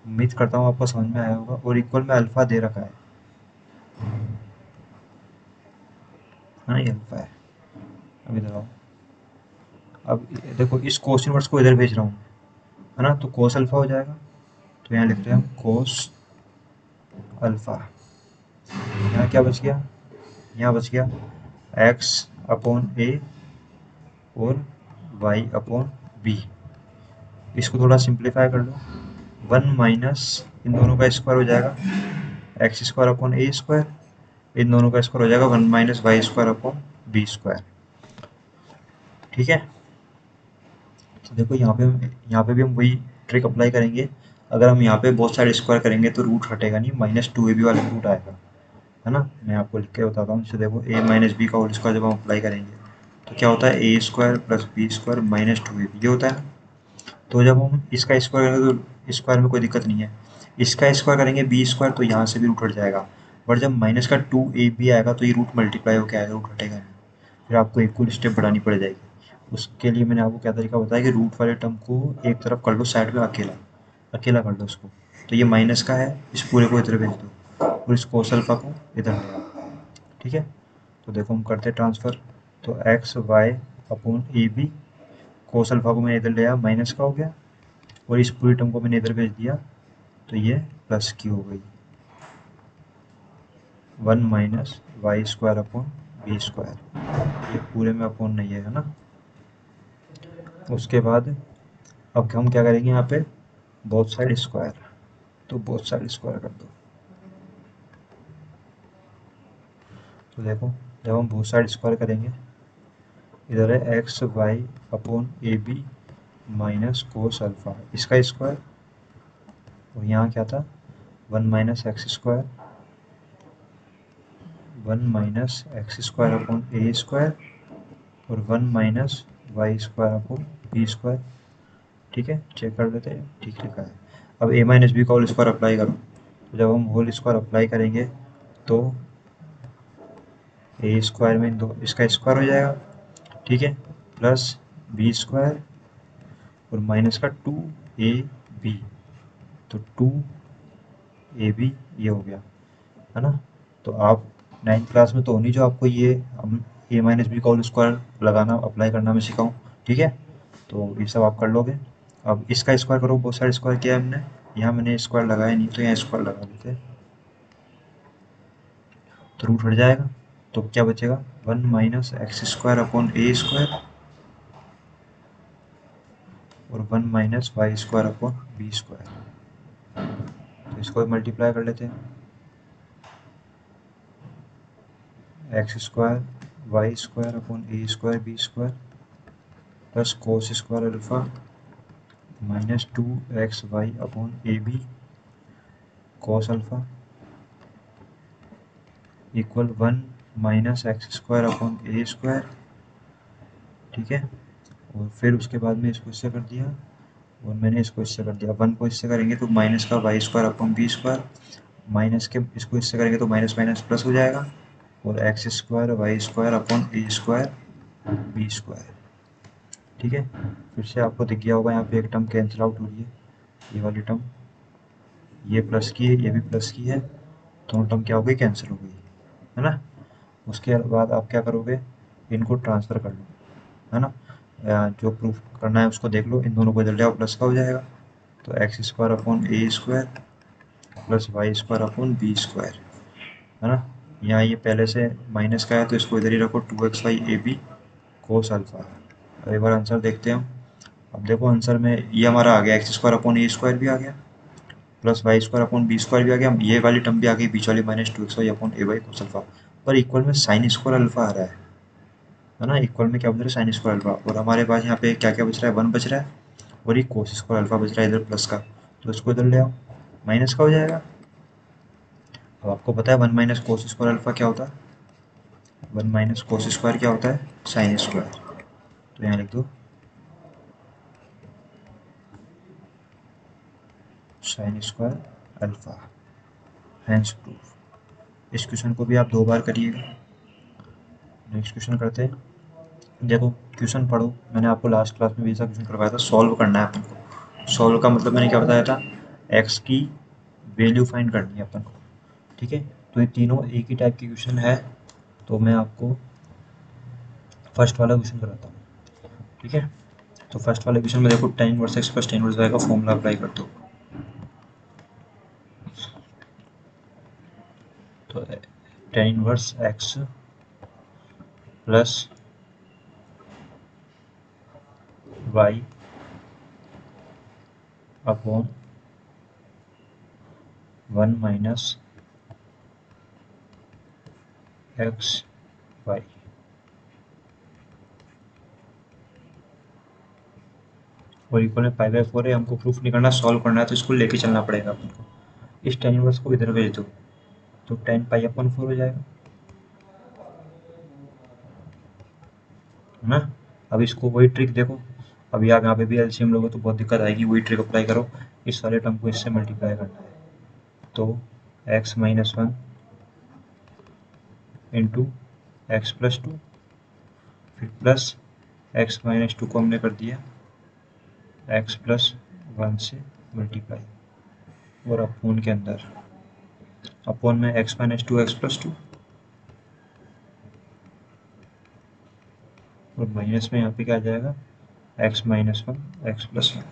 उम्मीद करता हूँ आपको समझ में आया होगा, और इक्वल में अल्फा दे रखा है ना, ये अल्फा है। अब इधर आओ, अब देखो इस कोस इनवर्स को इधर भेज रहा हूँ, है ना, तो कोस अल्फा हो जाएगा, तो यहाँ लिख रहे हैं हम कोस अल्फा। यहाँ क्या बच गया, यहाँ बच गया एक्स अपॉन ए और वाई अपॉन बी, इसको थोड़ा सिंप्लीफाई कर लो, 1 माइनस इन दोनों का स्क्वायर हो जाएगा x square upon a square, इन दोनों का स्क्वायर हो जाएगा 1 minus y square upon b square. ठीक है, तो देखो यहाँ पे भी हम वही ट्रिक अप्लाई करेंगे, अगर हम यहाँ पे बहुत सारे स्क्वायर करेंगे तो रूट हटेगा नहीं, माइनस 2ab वाला रूट आएगा, है ना, मैं आपको लिख के बताता हूँ। इससे देखो a माइनस बी का होल स्क्वायर जब हम अप्लाई करेंगे तो क्या होता है, a square plus b square minus 2ab, ये होता है। तो जब हम इसका स्क्वायर करेंगे तो स्क्वायर में कोई दिक्कत नहीं है, इसका स्क्वायर करेंगे बी स्क्वायर तो यहाँ से भी रूट हट जाएगा, बट जब माइनस का 2ab आएगा तो ये रूट मल्टीप्लाई होकर आएगा, रूट हटेगा नहीं, फिर आपको एक और स्टेप बढ़ानी पड़ जाएगी। उसके लिए मैंने आपको क्या तरीका बताया कि रूट वाले टर्म को एक तरफ कर लो साइड में, अकेला अकेला कर लो उसको, तो ये माइनस का है, इस पूरे को इधर भेज दो और इस कोस अल्फा को इधर ले आओ। ठीक है, तो देखो हम करते ट्रांसफ़र, तो x y upon a b, cos alpha को मैंने इधर ले आया माइनस का हो गया, और इस पूरी टर्म को मैंने इधर भेज दिया, तो ये प्लस की हो गई, 1 minus y square upon b square, ये पूरे में अपॉन नहीं है ना। उसके बाद अब हम क्या करेंगे, यहाँ पे बोथ साइड स्क्वायर, तो बोथ साइड स्क्वायर कर दो, तो देखो जब हम बोथ साइड स्क्वायर करेंगे, इधर है x y upon a b minus cos alpha, इसका स्क्वायर, और यहाँ क्या था 1 minus x square, 1 minus x square upon a square और 1 minus y square upon b square. ठीक है, चेक कर लेते हैं, ठीक लिखा है। अब ए माइनस बी का होल स्क्वायर अप्लाई करो, तो जब हम होल स्क्वायर अप्लाई करेंगे तो ए स्क्वायर में दो इसका स्क्वायर हो जाएगा, ठीक है, प्लस बी स्क्वायर और माइनस का 2ab, तो 2ab ये हो गया, है ना। तो आप 9th क्लास में तो नहीं जो आपको ये ए माइनस बी का होल स्क्वायर लगाना अप्लाई करना मैं सिखाऊं, ठीक है, तो ये सब आप कर लोगे। अब इसका स्क्वायर करो, बहुत सारे स्क्वायर किया है हमने, यहाँ मैंने स्क्वायर लगाया नहीं तो यहाँ स्क्वायर लगा देते हैं, तो रूट हट जाएगा, तो क्या बचेगा 1 minus x square upon a square और 1 minus y square upon b square, तो इसको मल्टीप्लाई कर लेते हैं, x square y square upon a square b square plus cos square alpha minus 2xy upon a b cos alpha equal 1 minus x square upon a square. ठीक है, और फिर उसके बाद में इसको इससे कर दिया और मैंने इसको इससे कर दिया। 1 को इससे करेंगे तो माइनस का y square upon b square, minus के इसको इससे करेंगे तो माइनस माइनस प्लस हो जाएगा और x square y square upon a square b square. ठीक है, फिर से आपको दिख गया होगा यहाँ पे एक टर्म कैंसिल आउट हो रही है, ये वाली टर्म, ये प्लस की है ये भी प्लस की है, दोनों टर्म क्या हो गई, कैंसिल हो गई, है ना। उसके बाद आप क्या करोगे, इनको ट्रांसफ़र कर लो, है ना। जो प्रूफ करना है उसको देख लो, इन दोनों को इधर ले आओ, प्लस का हो जाएगा। तो x square upon a square plus y square upon b square, है ना। यहाँ ये पहले से माइनस का है तो इसको इधर ही रखो, 2xy ए बी कोस अल्फा। अब एक बार आंसर देखते हैं हम। अब देखो आंसर में ये हमारा आ गया, x square upon a square भी आ गया plus y square upon b square भी आ गया, ये वाली टर्म भी आ गई बीच वाली माइनस 2xy अपॉन ए वाई कोस अल्फा। पर इक्वल में साइन स्क्वायर अल्फा आ रहा है ना। इक्वल में क्या बच रहा है, साइन स्क्वायर अल्फा, और हमारे पास यहाँ पे क्या क्या बच रहा है, 1 बच रहा है और ये कोस स्क्वायर अल्फा बच रहा है इधर प्लस का, तो इसको इधर ले आओ, माइनस का हो जाएगा। अब आपको पता है 1 माइनस कोस स्क्वायर अल्फा क्या होता है, 1 माइनस कोस स्क्वायर क्या होता है, साइन स्क्वायर। तो यहाँ लिख दो sine square alpha, hence proof. इस क्वेश्चन को भी आप 2 बार करिएगा। नेक्स्ट क्वेश्चन करते हैं। देखो क्वेश्चन पढ़ो, मैंने आपको लास्ट क्लास में भी ऐसा क्वेश्चन करवाया था, सॉल्व करना है अपन को। सॉल्व का मतलब मैंने क्या बताया था, एक्स की वैल्यू फाइंड करनी है अपन को। ठीक है, तो ये तीनों एक ही टाइप की क्वेश्चन है, तो मैं आपको फर्स्ट वाला क्वेश्चन कराता हूँ। ठीक है, तो फर्स्ट वाले क्वेश्चन में देखो tan inverse x plus tan inverse y का फॉर्मूला अप्लाई कर दो। तो tan inverse x plus y upon 1 minus x y, और इक्वल में पाई बाई 4 है। हमको प्रूफ नहीं करना, सॉल्व करना है, तो इसको लेके चलना पड़ेगा अपन को। इस tan इनवर्स को इधर भेज दो तो tan पाई अपॉन 4 हो जाएगा, है ना। अब इसको वही ट्रिक देखो, अभी आप यहाँ पे भी एलसीएम लोगे तो बहुत दिक्कत आएगी, वही ट्रिक अप्लाई करो। इस वाले टर्म को इससे मल्टीप्लाई करना है, तो x minus 1 into x plus 2, फिर प्लस x माइनस 2 को हमने कर दिया x प्लस 1 से मल्टीप्लाई, और अपोन के अंदर अपोन में x माइनस 2 एक्स प्लस 2, और माइनस में यहाँ पे क्या आ जाएगा, x माइनस 1 एक्स प्लस 1।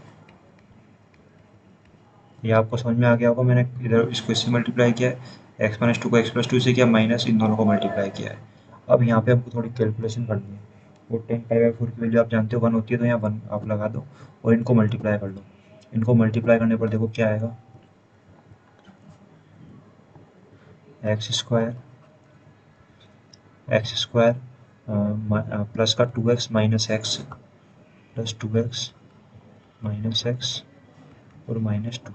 ये आपको समझ में आ गया होगा, मैंने इधर इसको इससे मल्टीप्लाई किया है, x माइनस 2 को x प्लस 2 से किया, माइनस इन दोनों को मल्टीप्लाई किया है। अब यहाँ पे हमको थोड़ी कैलकुलेशन करनी है। वो tan पाई बाई 4 की वैल्यू आप जानते हो 1 होती है, तो यहाँ 1 आप लगा दो और इनको मल्टीप्लाई कर लो। इनको मल्टीप्लाई करने पर देखो क्या आएगा, एक्स स्क्वायर प्लस का 2x minus x plus 2x minus x और minus 2,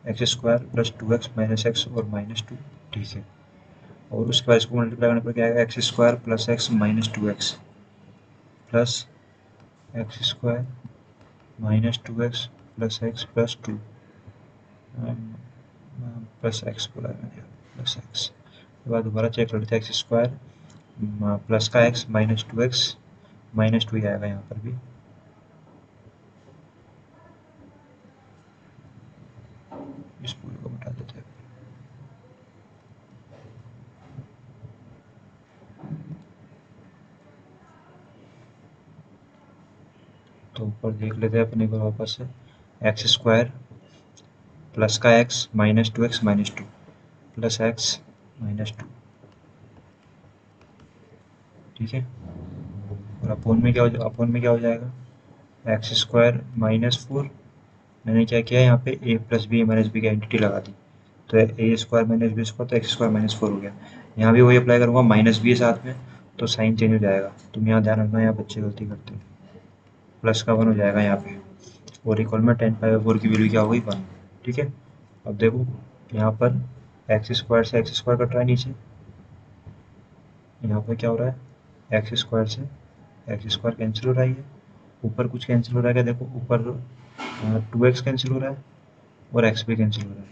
x square plus 2x minus x और माइनस 2। ठीक है, और उसके बाद इसको मल्टीप्लाई करने पर क्या आएगा, x square plus x minus 2x plus x square minus 2x plus x plus 2 plus x बोला मैंने, प्लस एक्स के बाद दोबारा चेक कर लेते हैं, एक्स स्क्वायर प्लस का एक्स माइनस 2x माइनस 2 ही आएगा यहाँ पर भी, इस पूरे को मिटा देते हैं। तो ऊपर देख लेते हैं अपने को वापस से, एक्स स्क्वायर प्लस का x minus 2x minus 2 plus x minus 2। ठीक है, और अपोन में क्या हो जाएगा, एक्स स्क्वायर माइनस 4, मैंने क्या किया यहाँ पे a plus b minus b की आइडेंटिटी लगा दी, तो a square minus b square, तो एक्स स्क्वायर माइनस 4 हो गया। यहाँ भी वही अप्लाई करूँगा, माइनस बी है साथ में, तो साइन चेंज हो जाएगा। तुम यहाँ ध्यान रखना, यहाँ बच्चे गलती करते हैं। प्लस का 1 हो जाएगा यहाँ पे, और इक्वल में 10 पाई/4 की वैल्यू क्या हो गई 1। ठीक है, अब देखो यहाँ पर एक्स स्क्वायर से एक्स स्क्वायर कट रहा है नीचे, यहाँ पर क्या हो रहा है एक्स स्क्वायर से एक्स स्क्वायर कैंसिल हो रहा है, ऊपर कुछ कैंसिल हो रहा है क्या, देखो ऊपर 2x कैंसिल हो रहा है और एक्स भी कैंसिल हो रहा है।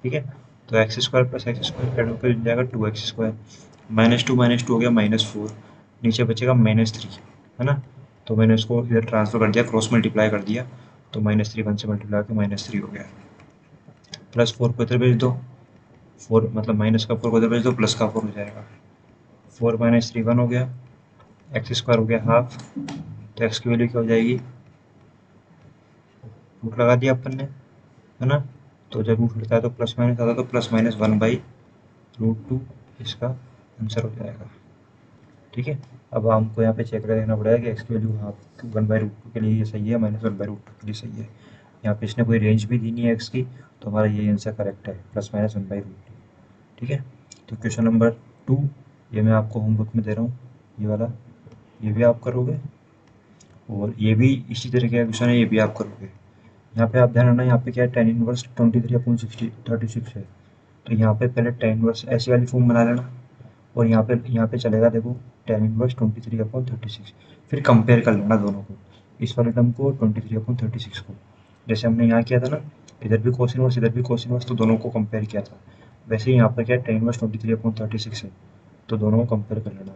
ठीक है, तो x square plus x square का ऊपर मिल जाएगा 2x², -2 हो गया -4, नीचे बचेगा -3, है ना। तो मैंने उसको इधर ट्रांसफर कर दिया, क्रॉस मल्टीप्लाई कर दिया, तो -3 1 से मल्टीप्लाई करके -3 हो गया। +4 को इधर भेज दो, 4 मतलब माइनस का 4 को इधर भेज दो, प्लस का 4 हो जाएगा। 4 - 3 1 हो गया, एक्स स्क्वायर हो गया हाफ, तो एक्स की वैल्यू क्या हो जाएगी, रूट लगा दिया अपन ने, है ना। तो जब रूट लगता है तो प्लस माइनस आता है, तो +-1/√2 इसका आंसर हो जाएगा। ठीक है, अब हमको यहाँ पे चेक कर देखना पड़ेगा कि एक्स की वैल्यू हाफ 1/√2 के लिए ये सही है, -1/√2 के लिए सही है। यहाँ पे इसने कोई रेंज भी दी नहीं है एक्स की, तो हमारा ये आंसर करेक्ट है, +-1/√2। ठीक है, तो क्वेश्चन नंबर 2 ये मैं आपको होमवर्क में दे रहा हूँ, ये वाला, ये भी आप करोगे, और ये भी इसी तरह का क्वेश्चन है, ये भी आप करोगे। यहाँ पे आप ध्यान रखना, यहाँ पे क्या है, tan इनवर्स 23/36 है, तो यहाँ पे पहले tan इनवर्स ऐसी वाली फॉर्म बना लेना, और यहाँ पे चलेगा देखो tan इनवर्स 23/36, फिर कंपेयर कर लेना दोनों को, इस वाले टर्म को 23/36 को, जैसे हमने यहाँ किया था ना, इधर भी कोस इनवर्स इधर भी कोस इनवर्स, तो दोनों को कंपेयर किया था, वैसे ही यहाँ पर क्या है, tan इनवर्स 23/36 है, तो दोनों को कंपेयर कर लेना।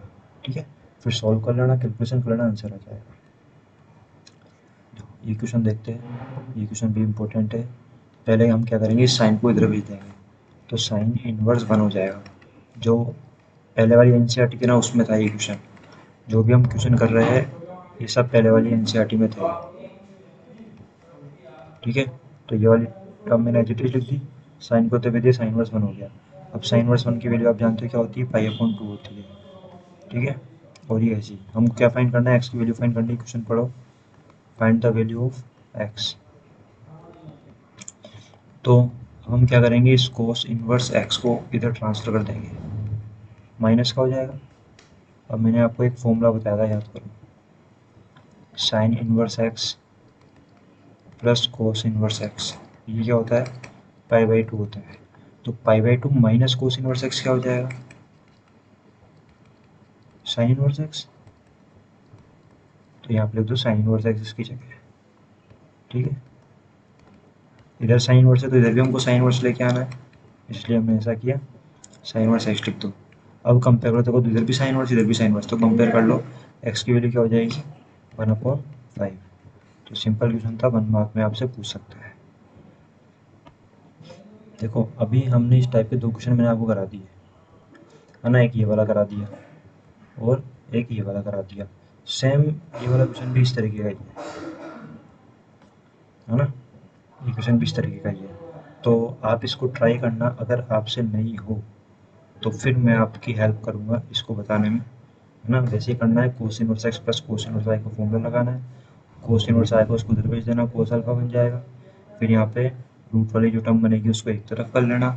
ठीक है, फिर सॉल्व कर लेना, कैलकुलेशन कर लेना, आंसर आ जाएगा। ये क्वेश्चन देखते हैं, ये क्वेश्चन भी इम्पोर्टेंट है। पहले हम क्या करेंगे, इस साइन को इधर भेज देंगे, तो साइन इनवर्स 1 हो जाएगा। जो पहले वाली एनसीईआरटी थी ना, उसमें था ये क्वेश्चन, जो भी हम क्वेश्चन कर रहे हैं ये सब पहले वाली एनसीईआरटी में थे। ठीक है, तो ये वाली टर्म मैंने एज इट इज लिख दी, साइन को तो भेज दिया, साइन इनवर्स 1 हो गया। अब साइन इनवर्स 1 की वैल्यू आप जानते हो क्या होती है, π/2 होती है। ठीक है, और ये ऐसी हम क्या फाइंड करना है, एक्स की वैल्यू फाइंड करनी है, क्वेश्चन पढ़ो, find the value of x. तो हम क्या करेंगे, इस कोस इनवर्स एक्स को इधर ट्रांसफर कर देंगे, माइनस का हो जाएगा। अब मैंने आपको एक फॉर्मूला बताया था, याद करो, sine inverse x plus cos inverse x, ये क्या होता है, π/2 होता है। तो π/2 माइनस कोस इनवर्स एक्स क्या हो जाएगा, साइन इनवर्स एक्स, तो यहाँ पे लिख दो साइन इनवर्स एक्स इसकी जगह। ठीक है, इधर साइन इनवर्स है तो इधर भी हमको साइन इनवर्स लेके आना है, इसलिए हमने ऐसा किया, साइन इनवर्स एक्स लिख दो। अब कंपेयर करो, देखो इधर भी साइन इनवर्स इधर भी साइन इनवर्स, तो कंपेयर कर लो, एक्स की वैल्यू क्या हो जाएगी, 1/5। तो सिंपल क्वेश्चन था, 1 मार्क में आपसे पूछ सकता है। देखो अभी हमने इस टाइप के 2 क्वेश्चन मैंने आपको करा दिए, है ना, एक ये वाला करा दिया और एक ये वाला करा दिया, सेम ये वाला क्वेश्चन भी इस तरीके का ही है ना, ये क्वेश्चन भी इस तरीके का ही है। तो आप इसको ट्राई करना, अगर आपसे नहीं हो तो फिर मैं आपकी हेल्प करूँगा इसको बताने में, है ना। वैसे ही करना है, cos inverse x plus cos inverse y का फॉर्मूला लगाना है, कोस इनवर्स आएगा उसको उधर भेज देना, कोस अल्फा बन जाएगा, फिर यहाँ पे रूट वाली जो टर्म बनेगी उसको एक तरफ कर लेना।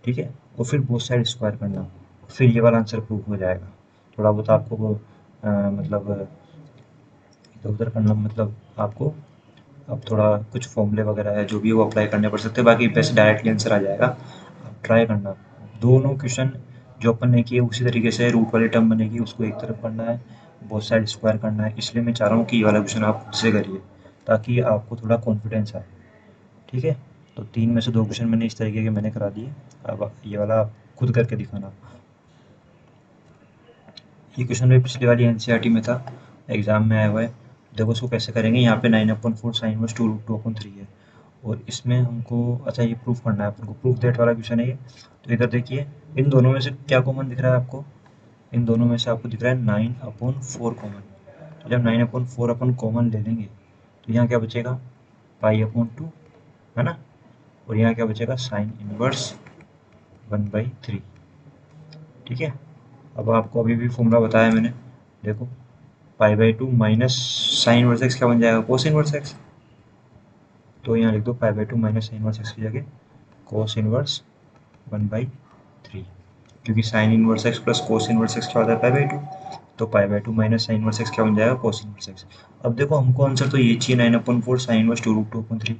ठीक है, और फिर बोथ साइड स्क्वायर करना, फिर ये वाला आंसर प्रूफ हो जाएगा। थोड़ा बहुत आपको मतलब इधर उधर करना, मतलब आपको अब थोड़ा कुछ फॉर्मूले वगैरह है जो भी वो अप्लाई करने पड़ सकते हैं, बाकी वैसे डायरेक्टली आंसर आ जाएगा। आप ट्राई करना, दोनों क्वेश्चन जो अपन ने किए उसी तरीके से रूट वाली टर्म बनेगी उसको एक तरफ करना है, बहुत साइड स्क्वायर करना है, इसलिए मैं चाह रहा हूँ कि ये वाला क्वेश्चन आप खुद से करिए ताकि आपको थोड़ा कॉन्फिडेंस आए। ठीक है, तो 3 में से 2 क्वेश्चन मैंने इस तरीके के मैंने करा दिए, अब ये वाला आप खुद करके दिखाना। ये क्वेश्चन भी पिछली वाली एनसीईआरटी में था, एग्जाम में आया हुआ है। देखो उसको कैसे करेंगे, यहाँ पे 9/4 साइन इनवर्स 2√2/3 है, और इसमें हमको अच्छा ये प्रूफ करना है अपन को, प्रूफ दैट वाला क्वेश्चन है ये। तो इधर देखिए, इन दोनों में से क्या कॉमन दिख रहा है आपको, इन दोनों में से आपको दिख रहा है 9/4 कॉमन। तो जब 9/4 अपन कॉमन ले लेंगे तो यहाँ क्या बचेगा, π/2, है ना, और यहाँ क्या बचेगा, साइन इनवर्स 1/3। ठीक है, अब आपको अभी भी फॉर्मूला बताया मैंने, देखो π/2 माइनस साइन इनवर्स एक्स क्या बन जाएगा, कोस इनवर्स एक्स, तो यहाँ लिख दो π/2 माइनस साइन इनवर्स एक्स की जगह कोस इनवर्स 1/3, क्योंकि sine inverse x plus cos inverse x क्या होता है पाई/2, तो पाई/2 माइनस साइन इनवर्स एक्स क्या बन जाएगा कोस इनवर्स एक्स। अब देखो हमको आंसर तो ये चाहिए 9/4 साइन इनवर्स 2√2/3,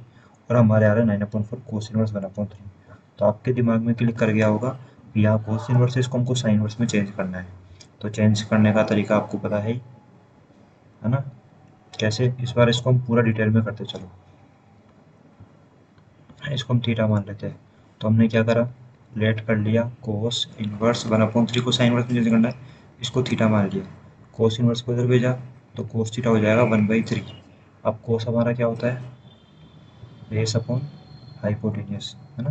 और हमारे आ रहा है 9/4 कोस इनवर्स 1/3। तो आपके दिमाग में क्लिक कर गया होगा कि यहाँ कोस इनवर्स इसको हमको साइन इनवर्स में चेंज करना है। तो चेंज करने का तरीका आपको पता है ना, कैसे? इस बार इसको हम पूरा डिटेल में करते चलो। इसको हम थीटा मान लेते हैं। तो हमने क्या करा, लेट कर लिया कोस इनवर्स 1/3 को साइन इनवर्स में चेंज करना है, इसको थीटा मान लिया। कोस इनवर्स को इधर भेजा तो कोस थीटा हो जाएगा 1/3। अब कोस हमारा क्या होता है, बेस अपॉन हाइपोटेनियस, है ना,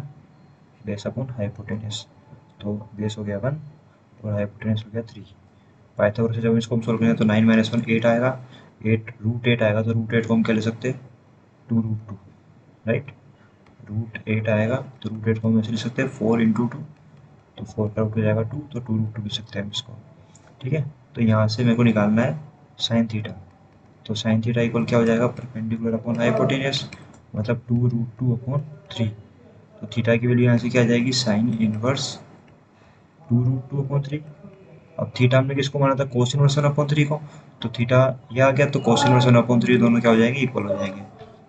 बेस अपॉन हाइपोटेनियस। तो बेस हो गया 1 और हाइपोटेनियस हो गया 3। पाइथागोरस से जब इसको हम सोल्व करेंगे तो 9 - 1 8 आएगा, 8 √8 आएगा, तो √8 को हम क्या ले सकते हैं 2√2, राइट। √8 आएगा तो √8 को हम ऐसे लिख सकते हैं 4 × 2, तो 4 का रूट हो जाएगा 2, तो 2√2 लिख सकते हैं हम इसको, ठीक है। तो यहाँ से मेरे को निकालना है साइन थीटा, तो साइन थीटा इक्वल क्या हो जाएगा, परपेंडिकुलर अपॉन हाइपोटेनियस, मतलब 2√2/3। तो थीटा की वैल्यू यहाँ से क्या आ जाएगी, साइन इनवर्स 2√2/3। अब थीटा हमने किसको माना था, कोस इनवर्स 1/3 को, तो थीटा ये आ गया, तो कोस इनवर्स 1/3 दोनों क्या हो जाएंगे, इक्वल हो जाएंगे।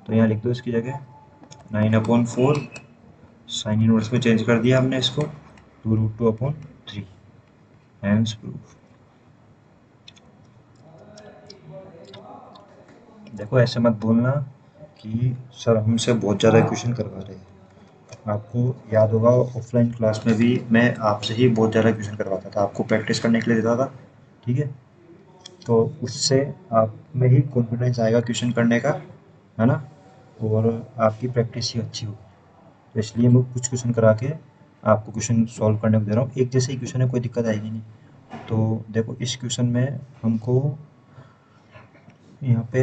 तो यहाँ लिख दो इसकी जगह 9/4 साइन इनवर्स में चेंज कर दिया हमने इसको 2√2/3, हैंस प्रूफ। देखो ऐसे मत बोलना कि सर हमसे बहुत ज़्यादा क्वेश्चन करवा रहे हैं। आपको याद होगा ऑफलाइन क्लास में भी मैं आपसे ही बहुत ज़्यादा क्वेश्चन करवाता था, आपको प्रैक्टिस करने के लिए देता था, ठीक है। तो उससे आप में ही कॉन्फिडेंस आएगा क्वेश्चन करने का, है ना, और आपकी प्रैक्टिस ही अच्छी होगी। तो इसलिए मैं कुछ क्वेश्चन करा के आपको क्वेश्चन सॉल्व करने को दे रहा हूँ। एक जैसे ही क्वेश्चन है, कोई दिक्कत आएगी नहीं। तो देखो इस क्वेश्चन में हमको यहाँ पे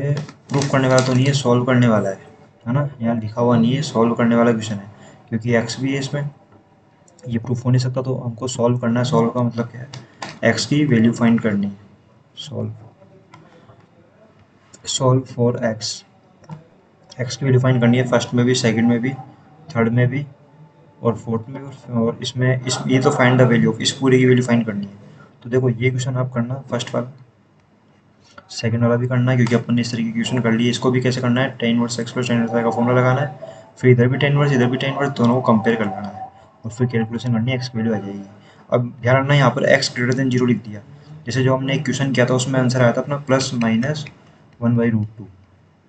प्रूफ करने वाला तो नहीं है, सॉल्व करने वाला है ना। यहाँ लिखा हुआ नहीं है सॉल्व करने वाला क्वेश्चन है, क्योंकि एक्स भी है इसमें, ये प्रूफ हो नहीं सकता। तो हमको सॉल्व करना है। सॉल्व का मतलब क्या है, एक्स की वैल्यू फाइंड करनी है। Solve solve for x, x की वैल्यू फाइंड करनी है, फर्स्ट में भी, सेकंड में भी, थर्ड में भी, और फोर्थ में भी, और इसमें ये तो फाइंड द वैल्यू ऑफ, इस पूरे की वैल्यू फाइंड करनी है। तो देखो ये क्वेश्चन आप करना फर्स्ट वाला, सेकंड वाला भी करना है, क्योंकि अपन ने इस तरीके की क्वेश्चन कर लिए। इसको भी कैसे करना है, tan inverse x plus tan inverse y का फॉर्मूला लगाना है, फिर इधर भी tan इनवर्स इधर भी tan इनवर्स, दोनों को कंपेयर कर लेना है, और फिर कैलकुलेशन करनी है, x की वैल्यू आ जाएगी। अब ध्यान रखना यहाँ पर x ग्रेटर देन 0 लिख दिया। जैसे जो हमने एक क्वेश्चन किया था उसमें आंसर आया था अपना +-1/√2,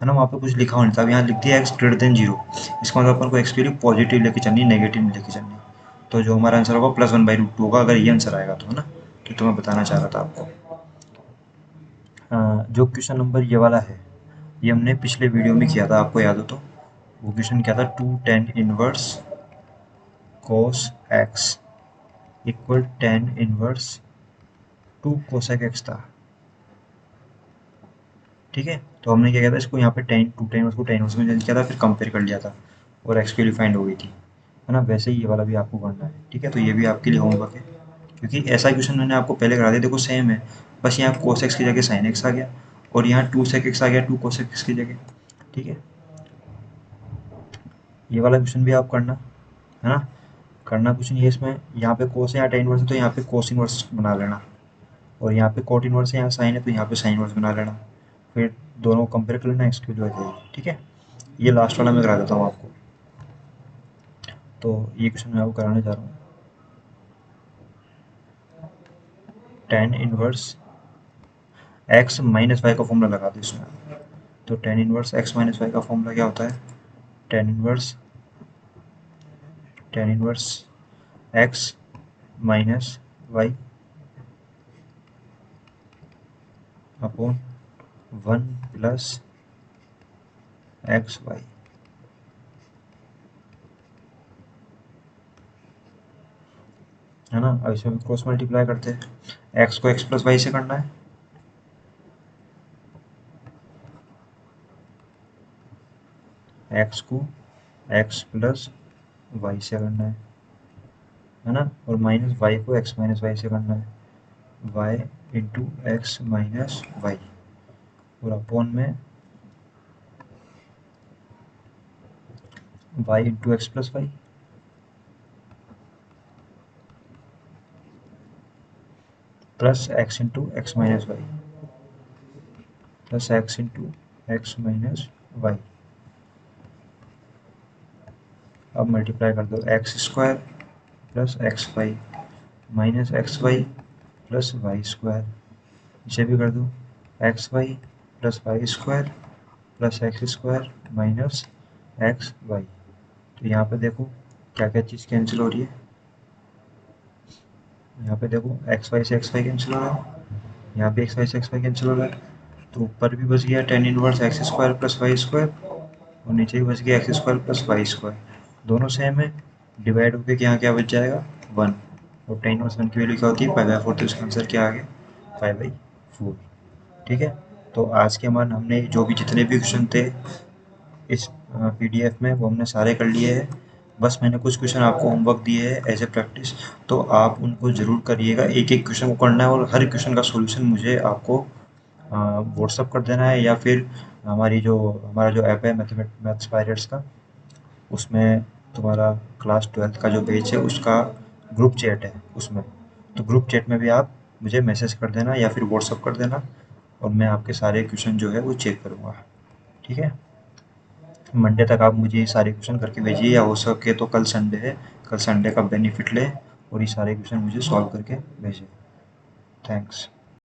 है ना, वहाँ पे कुछ लिखा होना था, अब यहाँ लिख दिया x ग्रेटर देन 0। इसका मतलब अपन को x की वैल्यू पॉजिटिव लेके चलनी, नेगेटिव नहीं लेके चलनी। तो जो हमारा आंसर होगा +1/√2 होगा, अगर ये आंसर आएगा तो, है ना। तो मैं बताना चाह रहा था आपको। जो क्वेश्चन नंबर ये वाला है, ये हमने पिछले वीडियो में किया था, आपको याद हो तो। वो क्वेश्चन क्या था, 2 tan inverse cos x equal tan inverse 2 cosec x था, ठीक है। तो हमने क्या किया था, इसको यहाँ पे tan इनवर्स को tan इनवर्स में चेंज किया था, फिर कंपेयर कर लिया था, और x की वैल्यू फाइंड हो गई थी, है ना। वैसे ही ये वाला भी आपको करना है, ठीक है। तो ये भी आपके लिए होमवर्क है, क्योंकि ऐसा क्वेश्चन मैंने आपको पहले करा दिया, देखो सेम है, बस यहाँ cos x की जगह sin x आ गया, और यहाँ 2 sec x आ गया 2 cos x की जगह, ठीक है। ये वाला क्वेश्चन भी आप करना, है ना। करना कुछ नहीं है इसमें, यहाँ पे कोस है, यहाँ tan इनवर्स है, तो यहाँ पे कोस इनवर्स बना लेना, और यहाँ पे कॉट इनवर्स है, यहाँ साइन है, तो यहाँ पे साइन इनवर्स बना लेना, फिर दोनों कंपेयर कर लेना, एक्स की वैल्यू आ जाएगी, ठीक है। ये लास्ट वाला मैं करा देता हूँ आपको। तो ये क्वेश्चन मैं आपको कराने जा रहा हूँ, tan inverse x minus y का फॉर्मूला लगा दो इसमें। तो tan inverse x minus y का फॉर्मूला क्या होता है, tan inverse x minus y upon 1 plus x y, है ना। अब इसमें क्रॉस मल्टीप्लाई करते हैं, एक्स को एक्स प्लस वाई से करना है, एक्स को एक्स प्लस वाई से करना है ना, और माइनस वाई को एक्स माइनस वाई से करना है, y into x minus y, और अपॉन में y into x plus y, plus x into x minus y plus x into x minus y. अब मल्टीप्लाई कर दो x square plus x y minus x y plus y square. इसे भी कर दो x y plus y square plus x square minus x y. तो यहाँ पे देखो क्या क्या चीज़ कैंसिल हो रही है। यहाँ पे देखो एक्स वाई से एक्स वाई कैंसिल हो रहा है, यहाँ पे एक्स वाई से एक्स वाई कैंसिल हो रहा है। तो ऊपर भी बच गया tan inverse x square plus y square और नीचे भी बच गया x square plus y square. दोनों सेम है, डिवाइड होकर यहाँ क्या बच जाएगा 1। और टेन इनवर्स 1 की वैल्यू क्या होती है 5/4। तो इसका आंसर क्या आ गया 5/4। ठीक है। तो आज के हमारे हमने जो भी जितने भी क्वेश्चन थे इस पीडीएफ में वो हमने सारे कर लिए हैं। बस मैंने कुछ क्वेश्चन आपको होमवर्क दिए हैं एज ए प्रैक्टिस, तो आप उनको ज़रूर करिएगा। एक एक क्वेश्चन को करना है और हर क्वेश्चन का सॉल्यूशन मुझे आपको व्हाट्सअप कर देना है, या फिर हमारा जो ऐप है मैथ्स पायरेट्स का, उसमें तुम्हारा क्लास 12th का जो बैच है उसका ग्रुप चैट है उसमें। तो ग्रुप चैट में भी आप मुझे मैसेज कर देना या फिर व्हाट्सअप कर देना और मैं आपके सारे क्वेश्चन जो है वो चेक करूँगा। ठीक है। मंडे तक आप मुझे ये सारे क्वेश्चन करके भेजिए, या हो सके तो कल संडे है, कल संडे का बेनिफिट लें और ये सारे क्वेश्चन मुझे सॉल्व करके भेजें। थैंक्स।